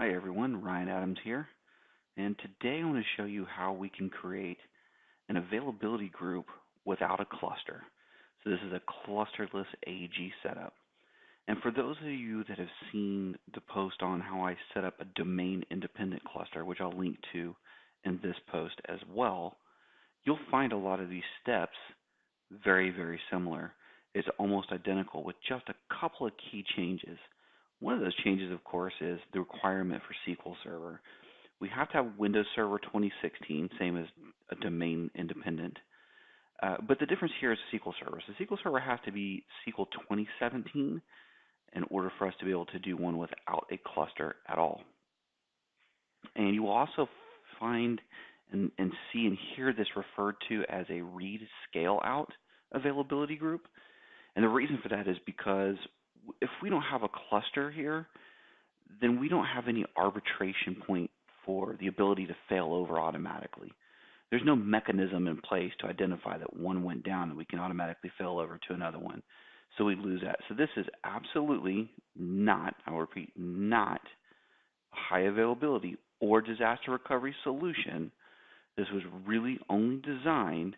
Hi everyone, Ryan Adams here, and today I want to show you how we can create an availability group without a cluster. So this is a clusterless AG setup. And for those of you that have seen the post on how I set up a domain independent cluster, which I'll link to in this post as well, you'll find a lot of these steps very, very similar. It's almost identical with just a couple of key changes. One of those changes, of course, is the requirement for SQL Server. We have to have Windows Server 2016, same as a domain independent. But the difference here is SQL Server. So SQL Server has to be SQL 2017 in order for us to be able to do one without a cluster at all. And you will also find and see and hear this referred to as a read scale out availability group. And the reason for that is because if we don't have a cluster here, then we don't have any arbitration point for the ability to fail over automatically. There's no mechanism in place to identify that one went down and we can automatically fail over to another one. So we lose that. So this is absolutely not, I'll repeat, not a high availability or disaster recovery solution. This was really only designed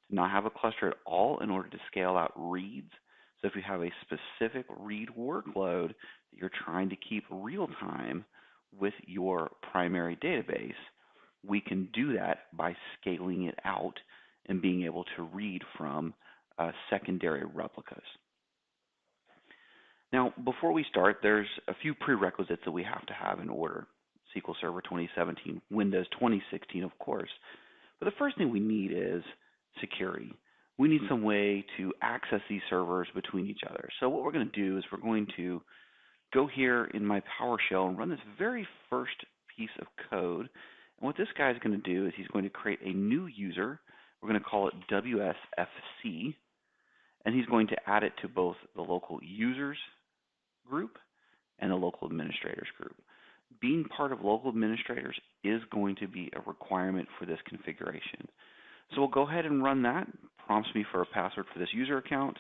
to not have a cluster at all in order to scale out reads. So if you have a specific read workload that you're trying to keep real time with your primary database, we can do that by scaling it out and being able to read from secondary replicas. Now, before we start, there's a few prerequisites that we have to have in order. SQL Server 2017, Windows 2016, of course. But the first thing we need is security. We need some way to access these servers between each other. So what we're going to do is we're going to go here in my PowerShell and run this very first piece of code. And what this guy is going to do is he's going to create a new user. We're going to call it WSFC. And he's going to add it to both the local users group and the local administrators group. Being part of local administrators is going to be a requirement for this configuration. So we'll go ahead and run that. Prompts me for a password for this user account.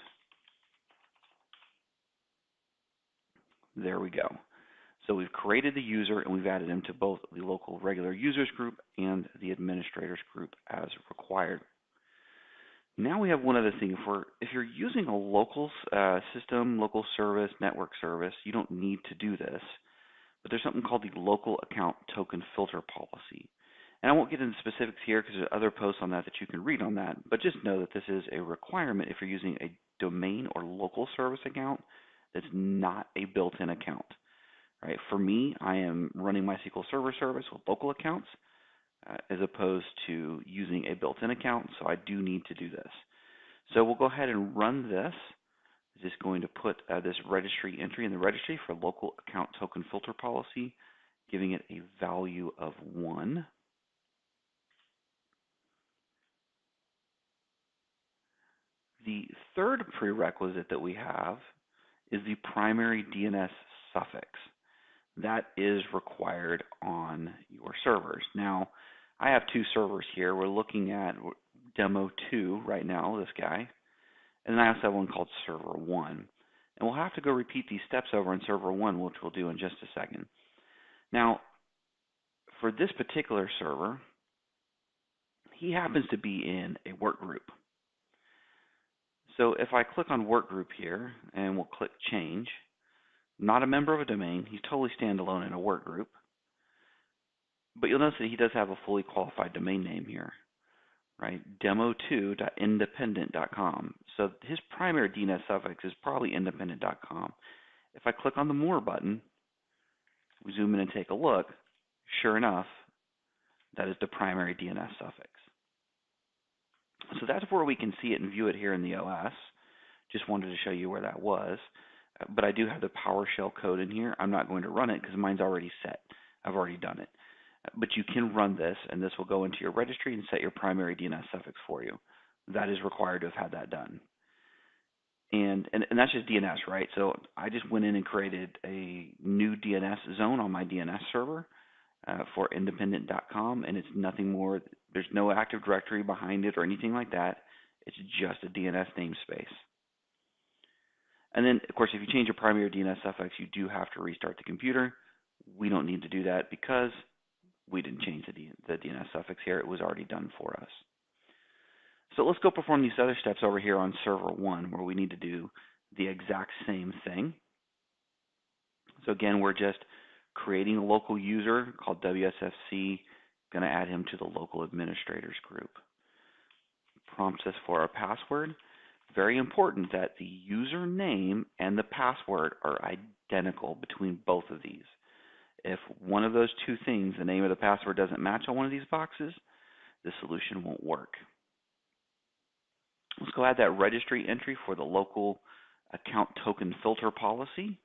There we go. So we've created the user and we've added him to both the local regular users group and the administrators group as required. Now we have one other thing. If you're using a local system, local service, network service, you don't need to do this. But there's something called the local account token filter policy. And I won't get into specifics here because there's other posts on that you can read on that. But just know that this is a requirement if you're using a domain or local service account that's not a built-in account. Right? For me, I am running my SQL Server service with local accounts as opposed to using a built-in account. So I do need to do this. So we'll go ahead and run this. Just going to put this registry entry in the registry for local account token filter policy, giving it a value of 1. The third prerequisite that we have is the primary DNS suffix. That is required on your servers. Now, I have 2 servers here. We're looking at demo 2 right now, this guy. And then I also have one called server 1. And we'll have to go repeat these steps over in server 1, which we'll do in just a second. Now, for this particular server, he happens to be in a work group. So if I click on work group here, and we'll click change, not a member of a domain, he's totally standalone in a work group. But you'll notice that he does have a fully qualified domain name here, right? demo2.independent.com. So his primary DNS suffix is probably independent.com. If I click on the more button, we zoom in and take a look, sure enough, that is the primary DNS suffix. So that's where we can see it and view it here in the OS. Just wanted to show you where that was. But I do have the PowerShell code in here. I'm not going to run it because mine's already set. I've already done it. But you can run this, and this will go into your registry and set your primary DNS suffix for you. That is required to have had that done. And that's just DNS, right? So I just went in and created a new DNS zone on my DNS server for independent.com, and it's nothing more. There's no Active Directory behind it or anything like that. It's just a DNS namespace. And then, of course, if you change your primary DNS suffix, you do have to restart the computer. we don't need to do that because we didn't change the DNS suffix here. It was already done for us. So let's go perform these other steps over here on server 1 where we need to do the exact same thing. So again, we're just creating a local user called WSFC, going to add him to the local administrators group. Prompts us for our password. Very important that the username and the password are identical between both of these. If one of those two things, the name or the password, doesn't match on one of these boxes, the solution won't work. Let's go add that registry entry for the local account token filter policy.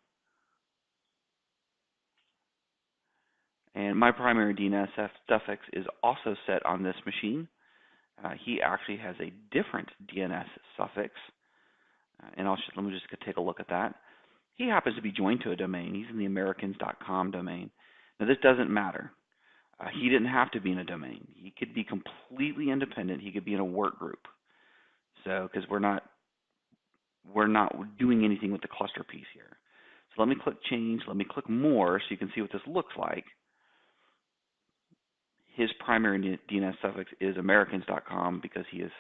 And my primary DNS suffix is also set on this machine. He actually has a different DNS suffix. And let me just take a look at that. He happens to be joined to a domain. He's in the Americans.com domain. Now, this doesn't matter. He didn't have to be in a domain. He could be completely independent. He could be in a work group. So, because we're not doing anything with the cluster piece here. So let me click change. Let me click more so you can see what this looks like. His primary DNS suffix is Americans.com because he is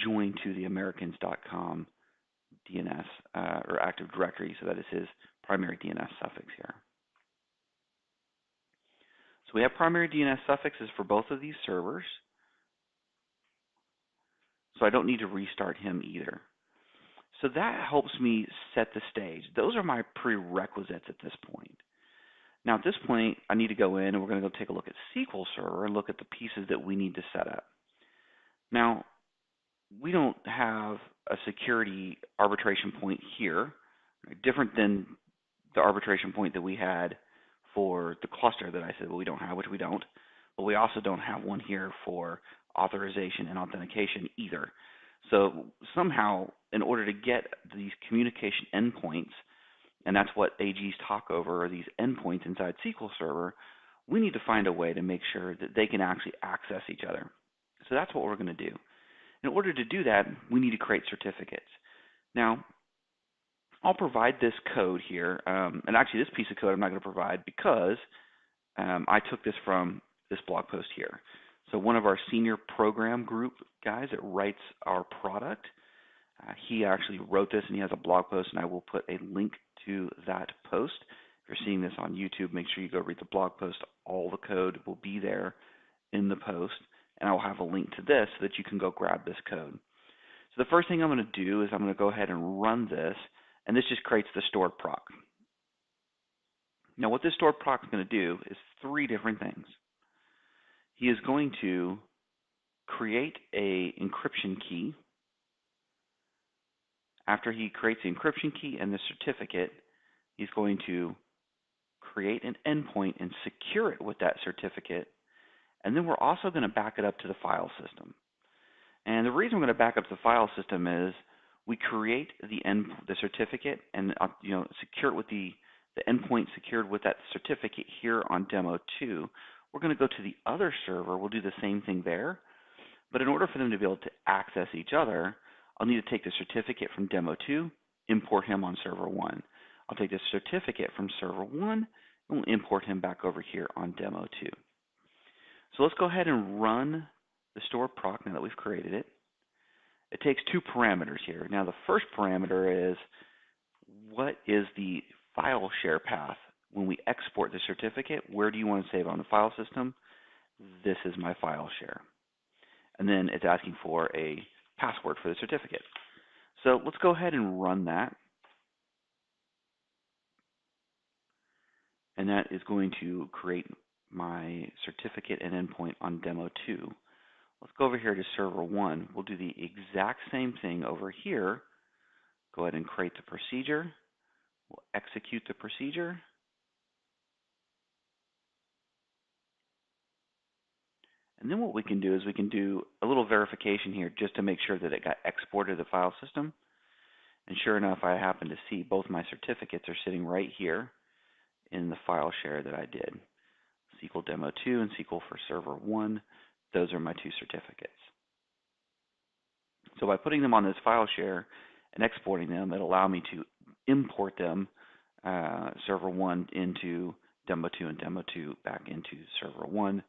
joined to the Americans.com DNS or Active Directory, so that is his primary DNS suffix here. So we have primary DNS suffixes for both of these servers, so I don't need to restart him either. So that helps me set the stage. Those are my prerequisites at this point. Now at this point, I need to go in and we're going to go take a look at SQL Server and look at the pieces that we need to set up. Now, we don't have a security arbitration point here, different than the arbitration point that we had for the cluster that I said, well, we don't have, which we don't. But we also don't have one here for authorization and authentication either. So somehow, in order to get these communication endpoints, and that's what AGs talk over, are these endpoints inside SQL Server, we need to find a way to make sure that they can actually access each other. So that's what we're going to do. In order to do that, we need to create certificates. Now, I'll provide this code here, and actually this piece of code I'm not going to provide because I took this from this blog post here. So one of our senior program group guys that writes our product, he actually wrote this and he has a blog post, and I will put a link to that post. If you're seeing this on YouTube, make sure you go read the blog post. All the code will be there in the post, and I will have a link to this so that you can go grab this code. So the first thing I'm going to do is I'm going to go ahead and run this, and this just creates the stored proc. Now what this stored proc is going to do is three different things. He is going to create an encryption key. After he creates the encryption key and the certificate, he's going to create an endpoint and secure it with that certificate. And then we're also going to back it up to the file system. And the reason we're going to back up to the file system is we create the certificate and secure it with the endpoint secured with that certificate here on demo 2. We're going to go to the other server. We'll do the same thing there. But in order for them to be able to access each other, I'll need to take the certificate from demo 2, import him on server 1. I'll take the certificate from server 1, and we'll import him back over here on demo 2. So let's go ahead and run the store proc now that we've created it. It takes two parameters here. Now the first parameter is what is the file share path when we export the certificate? Where do you want to save on the file system? This is my file share. And then it's asking for a password for the certificate. So let's go ahead and run that. And that is going to create my certificate and endpoint on demo 2. Let's go over here to server 1. We'll do the exact same thing over here. Go ahead and create the procedure. We'll execute the procedure. And then what we can do is we can do a little verification here just to make sure that it got exported to the file system. And sure enough, I happen to see both my certificates are sitting right here in the file share that I did. SQL Demo 2 and SQL for Server 1. Those are my two certificates. So by putting them on this file share and exporting them, it'll allow me to import them, Server 1, into demo2 and demo2 back into server 1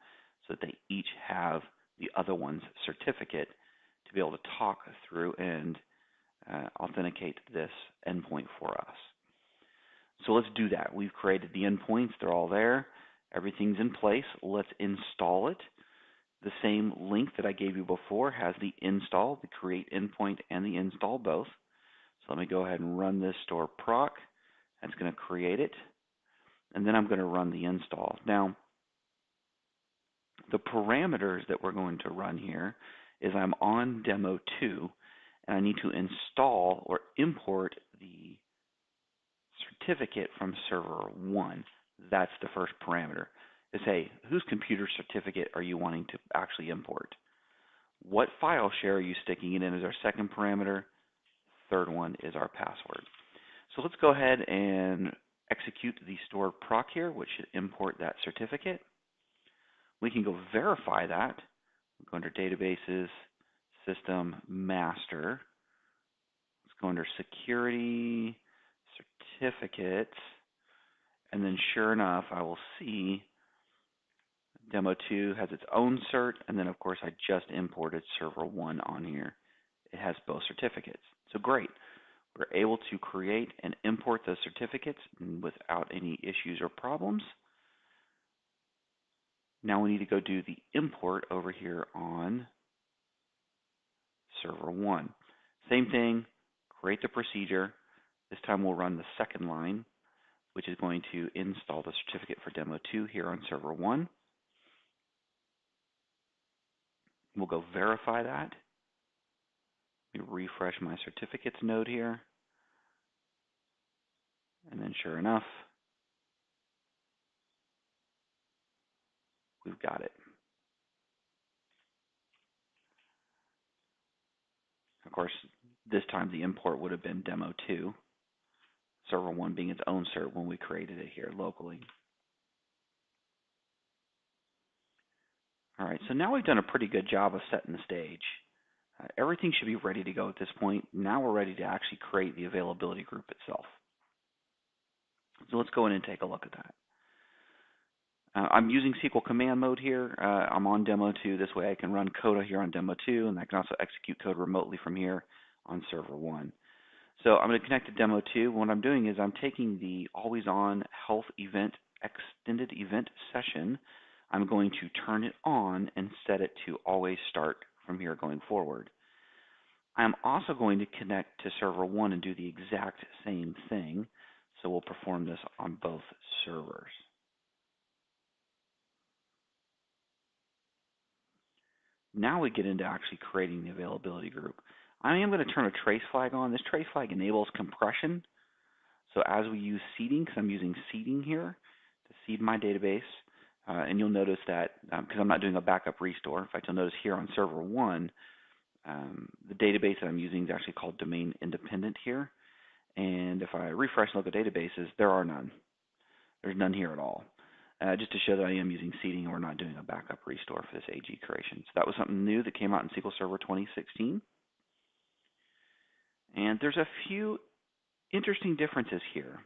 so that they each have the other one's certificate to be able to talk through and authenticate this endpoint for us. So let's do that. We've created the endpoints. They're all there. Everything's in place. Let's install it. The same link that I gave you before has the install, the create endpoint, and the install both. So let me go ahead and run this store proc. That's going to create it. And then I'm going to run the install. Now, the parameters that we're going to run here is I'm on demo 2, and I need to install or import the certificate from server 1. That's the first parameter. Is, hey, whose computer certificate are you wanting to actually import? What file share are you sticking it in is our second parameter. Third one is our password. So let's go ahead and execute the stored proc here, which should import that certificate. We can go verify that. Go under Databases, System, Master. Let's go under Security, Certificates, and then sure enough, I will see Demo 2 has its own cert, and then of course I just imported Server 1 on here. It has both certificates. So great. We're able to create and import those certificates without any issues or problems. Now we need to go do the import over here on Server 1. Same thing, create the procedure. This time we'll run the second line, which is going to install the certificate for Demo 2 here on Server 1. We'll go verify that. Let me refresh my certificates node here. And then sure enough, we've got it. Of course, this time the import would have been Demo 2, Server 1 being its own cert when we created it here locally. All right, so now we've done a pretty good job of setting the stage. Everything should be ready to go at this point. Now we're ready to actually create the availability group itself. So let's go in and take a look at that. I'm using SQL command mode here. I'm on Demo 2. This way I can run code here on Demo 2, and I can also execute code remotely from here on Server 1. So I'm going to connect to Demo 2. What I'm doing is I'm taking the always on health event extended event session. I'm going to turn it on and set it to always start from here going forward. I'm also going to connect to Server 1 and do the exact same thing. So we'll perform this on both servers. Now we get into actually creating the availability group. I am going to turn a trace flag on. This trace flag enables compression. So as we use seeding, because I'm using seeding here to seed my database, and you'll notice that because I'm not doing a backup restore. In fact, you'll notice here on Server 1, the database that I'm using is actually called domain independent here. And if I refresh and look at databases, there are none. There's none here at all. Just to show that I am using seeding and we're not doing a backup restore for this AG creation. So that was something new that came out in SQL Server 2016. And there's a few interesting differences here.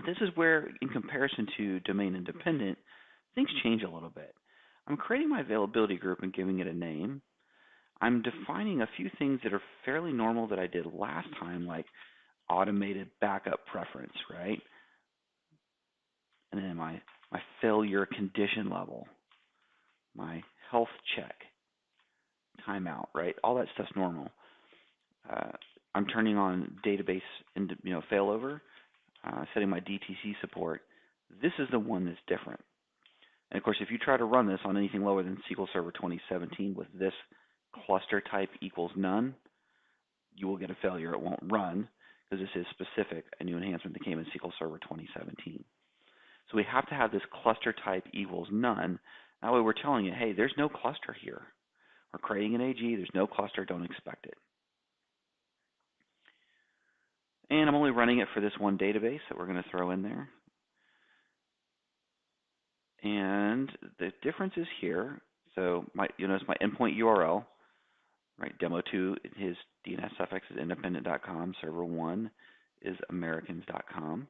This is where, in comparison to domain independent, things change a little bit. I'm creating my availability group and giving it a name. I'm defining a few things that are fairly normal that I did last time, like automated backup preference, right? And then my failure condition level, my health check, timeout, right? All that stuff's normal. I'm turning on database failover, setting my DTC support. This is the one that's different. And of course, if you try to run this on anything lower than SQL Server 2017 with this cluster type equals none, you will get a failure. It won't run because this is specific, a new enhancement that came in SQL Server 2017. So we have to have this cluster type equals none. That way we're telling you, hey, there's no cluster here. We're creating an AG, there's no cluster, don't expect it. And I'm only running it for this one database that we're going to throw in there. And the difference is here. So you'll notice my endpoint URL, right? Demo2, his DNS suffix is independent.com. Server 1 is americans.com.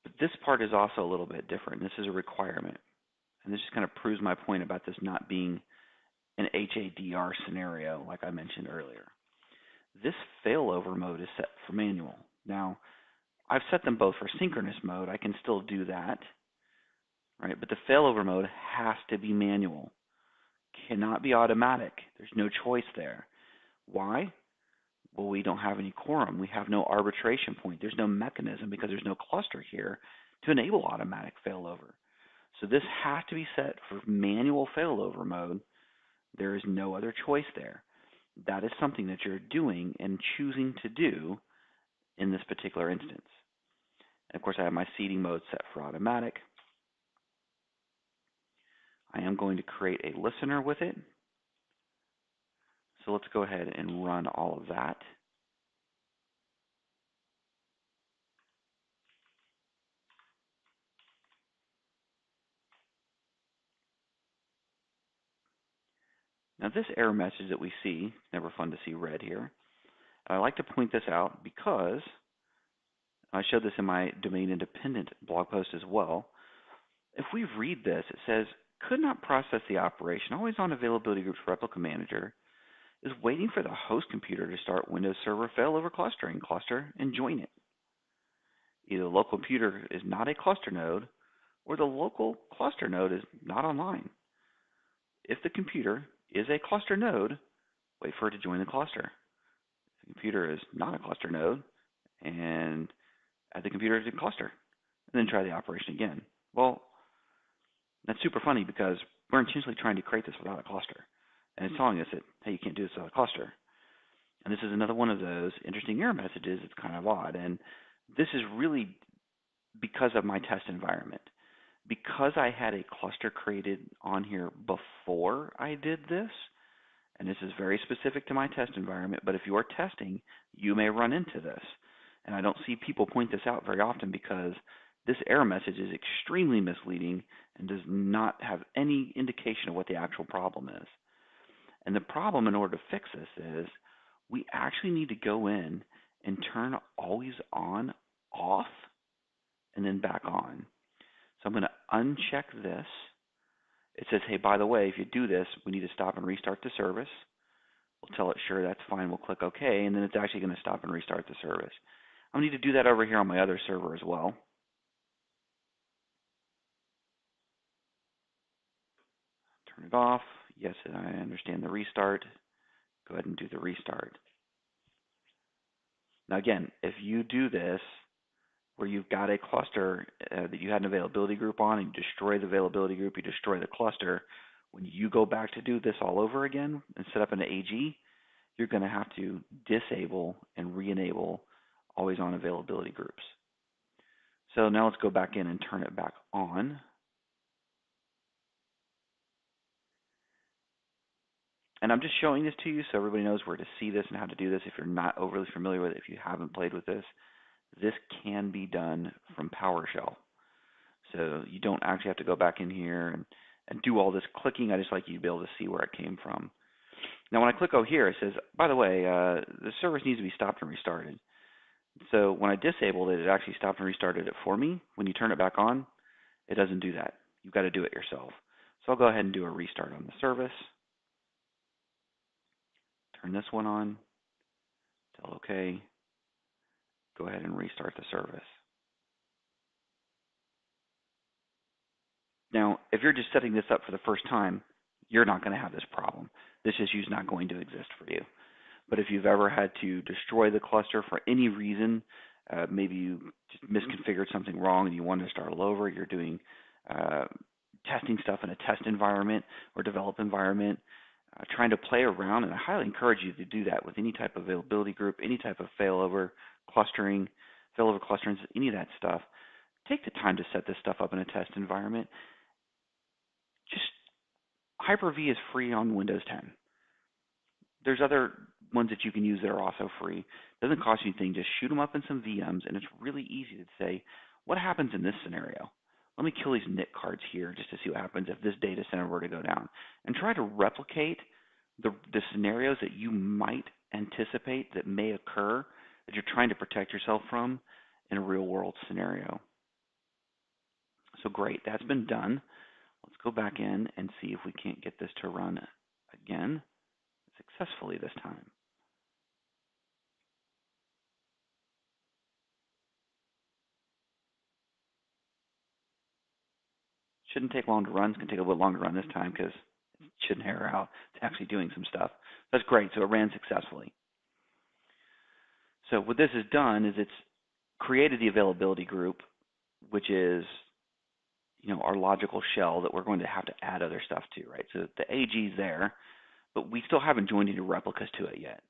But this part is also a little bit different. This is a requirement. And this just kind of proves my point about this not being an HADR scenario like I mentioned earlier. This failover mode is set for manual. Now, I've set them both for synchronous mode. I can still do that, right? But the failover mode has to be manual. Cannot be automatic. There's no choice there. Why? Well, we don't have any quorum. We have no arbitration point. There's no mechanism because there's no cluster here to enable automatic failover. So this has to be set for manual failover mode. There is no other choice there. That is something that you're doing and choosing to do in this particular instance. And of course, I have my seeding mode set for automatic. I am going to create a listener with it. So let's go ahead and run all of that. Now this error message that we see, never fun to see red here. I like to point this out because I showed this in my domain independent blog post as well. If we read this, it says, could not process the operation. Always on availability groups replica manager is waiting for the host computer to start Windows Server failover clustering cluster and join it. Either the local computer is not a cluster node or the local cluster node is not online. If the computer is a cluster node, wait for it to join the cluster. If the computer is not a cluster node, and add the computer to the cluster, and then try the operation again. Well, that's super funny because we're intentionally trying to create this without a cluster. And it's telling us that, hey, you can't do this without a cluster. And this is another one of those interesting error messages. It's kind of odd. And this is really because of my test environment. Because I had a cluster created on here before I did this, and this is very specific to my test environment, but if you're testing, you may run into this. And I don't see people point this out very often because this error message is extremely misleading and does not have any indication of what the actual problem is. And the problem, in order to fix this, is we actually need to go in and turn always on, off, and then back on. So I'm going to uncheck this. It says, hey, by the way, if you do this, we need to stop and restart the service. We'll tell it, sure, that's fine. We'll click OK, and then it's actually going to stop and restart the service. I need to do that over here on my other server as well. Turn it off. Yes, I understand the restart. Go ahead and do the restart. Now again, if you do this where you've got a cluster that you had an availability group on and you destroy the availability group, you destroy the cluster, when you go back to do this all over again and set up an AG, you're going to have to disable and re-enable always on availability groups. So now let's go back in and turn it back on. And I'm just showing this to you so everybody knows where to see this and how to do this if you're not overly familiar with it, if you haven't played with this. This can be done from PowerShell. So you don't actually have to go back in here and do all this clicking. I just like you to be able to see where it came from. Now when I click over here, it says, by the way, the service needs to be stopped and restarted. So when I disabled it, it actually stopped and restarted it for me. When you turn it back on, it doesn't do that. You've got to do it yourself. So I'll go ahead and do a restart on the service. Turn this one on. Tell OK. Go ahead and restart the service. Now, if you're just setting this up for the first time, you're not going to have this problem. This issue is not going to exist for you. But if you've ever had to destroy the cluster for any reason, maybe you just misconfigured something wrong and you want to start all over, you're doing testing stuff in a test environment or develop environment, trying to play around, and I highly encourage you to do that with any type of availability group, any type of failover clustering, any of that stuff. Take the time to set this stuff up in a test environment. Just Hyper-V is free on Windows 10. There's other ones that you can use that are also free. It doesn't cost you anything. Just shoot them up in some VMs, and it's really easy to say, what happens in this scenario? Let me kill these NIC cards here just to see what happens if this data center were to go down. And try to replicate the scenarios that you might anticipate that may occur that you're trying to protect yourself from in a real-world scenario. So great, that's been done. Let's go back in and see if we can't get this to run again successfully this time. Shouldn't take long to run. It's going to take a little longer to run this time because it shouldn't error out. It's actually doing some stuff. That's great. So it ran successfully. So what this has done is it's created the availability group, which is our logical shell that we're going to have to add other stuff to, right? So the AG is there, but we still haven't joined any replicas to it yet.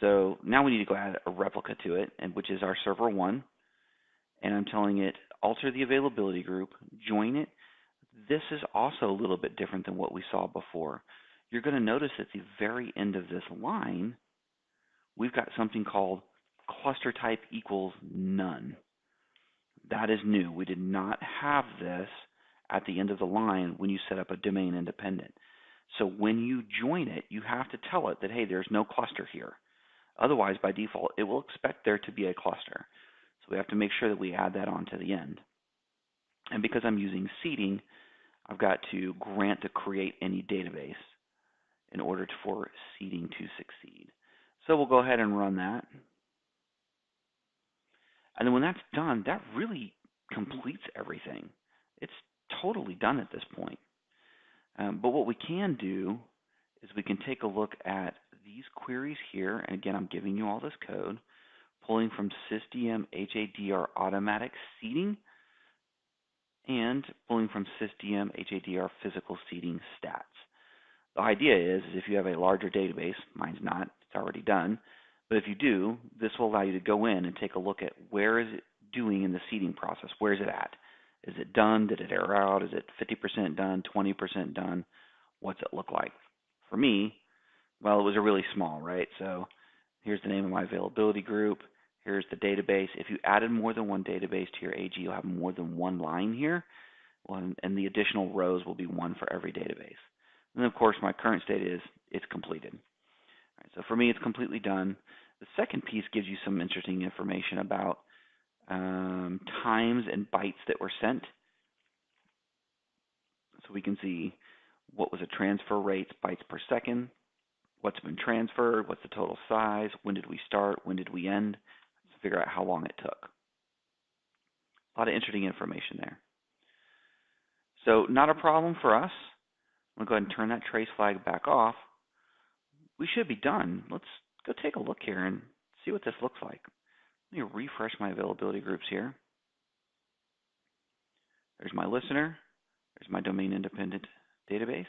So now we need to go add a replica to it, and which is our server 1. And I'm telling it, alter the availability group, join it. This is also a little bit different than what we saw before. You're going to notice at the very end of this line, we've got something called cluster type equals none. That is new. We did not have this at the end of the line when you set up a domain independent. So when you join it, you have to tell it that, hey, there's no cluster here. Otherwise, by default, it will expect there to be a cluster. So we have to make sure that we add that on to the end. And because I'm using seeding, I've got to grant to create any database in order for seeding to succeed. So we'll go ahead and run that. And then when that's done, that really completes everything. It's totally done at this point. But what we can do is we can take a look at these queries here. And again, I'm giving you all this code, pulling from sysdm HADR automatic seeding and pulling from sysdm HADR physical seeding stats. The idea is if you have a larger database, mine's not, it's already done, but if you do, this will allow you to go in and take a look at where is it doing in the seeding process. Where is it at? Is it done? Did it error out? Is it 50% done, 20% done? What's it look like? For me, well, it was a really small, right? So here's the name of my availability group. Here's the database. If you added more than one database to your AG, you'll have more than one line here, and the additional rows will be one for every database. And then, of course, my current state is it's completed. All right, so for me, it's completely done. The second piece gives you some interesting information about times and bytes that were sent. So we can see what was the transfer rates, bytes per second, what's been transferred, what's the total size, when did we start, when did we end, to figure out how long it took. A lot of interesting information there. So not a problem for us. I'm going to go ahead and turn that trace flag back off. We should be done. Let's go take a look here and see what this looks like. Let me refresh my availability groups here. There's my listener. There's my domain independent database.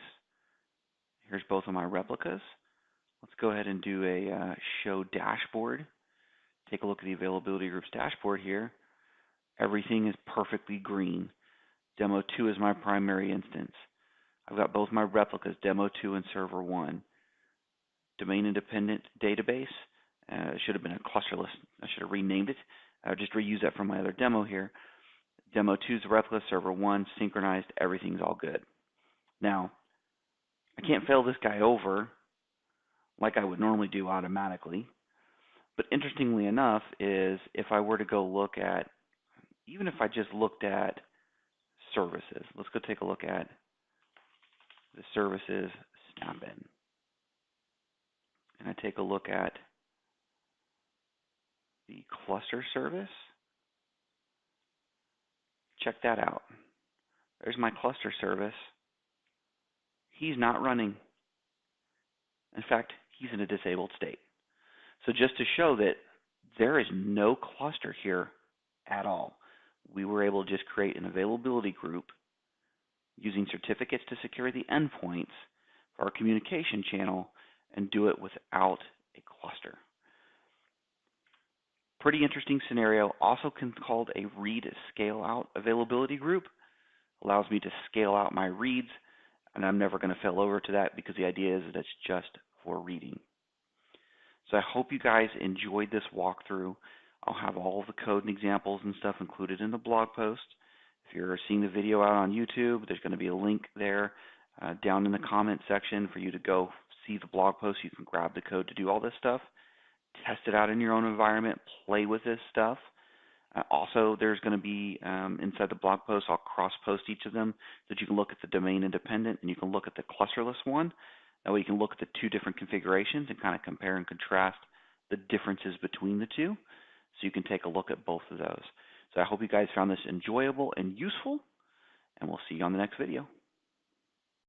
Here's both of my replicas. Let's go ahead and do a show dashboard. Take a look at the availability groups dashboard here. Everything is perfectly green. Demo 2 is my primary instance. I've got both my replicas, Demo 2 and Server 1. Domain independent database. It should have been a clusterless. I should have renamed it. I'll just reuse that from my other demo here. Demo 2 is the replica, Server 1 synchronized. Everything's all good. Now, I can't fail this guy over like I would normally do automatically. But interestingly enough is if I were to go look at, even if I just looked at services, let's go take a look at the services snap-in. And I take a look at the cluster service. Check that out. There's my cluster service. He's not running. In fact, he's in a disabled state. So just to show that there is no cluster here at all, we were able to just create an availability group using certificates to secure the endpoints for our communication channel and do it without a cluster. Pretty interesting scenario, also called a read scale out availability group. Allows me to scale out my reads, and I'm never going to fail over to that because the idea is that it's just for reading. So I hope you guys enjoyed this walkthrough. I'll have all of the code and examples and stuff included in the blog post. If you're seeing the video out on YouTube, there's going to be a link there down in the comment section for you to go see the blog post. You can grab the code to do all this stuff. Test it out in your own environment. Play with this stuff. Also, there's going to be inside the blog post, I'll cross-post each of them so that you can look at the domain independent and you can look at the clusterless one. That way you can look at the two different configurations and kind of compare and contrast the differences between the two. So you can take a look at both of those. So I hope you guys found this enjoyable and useful, and we'll see you on the next video.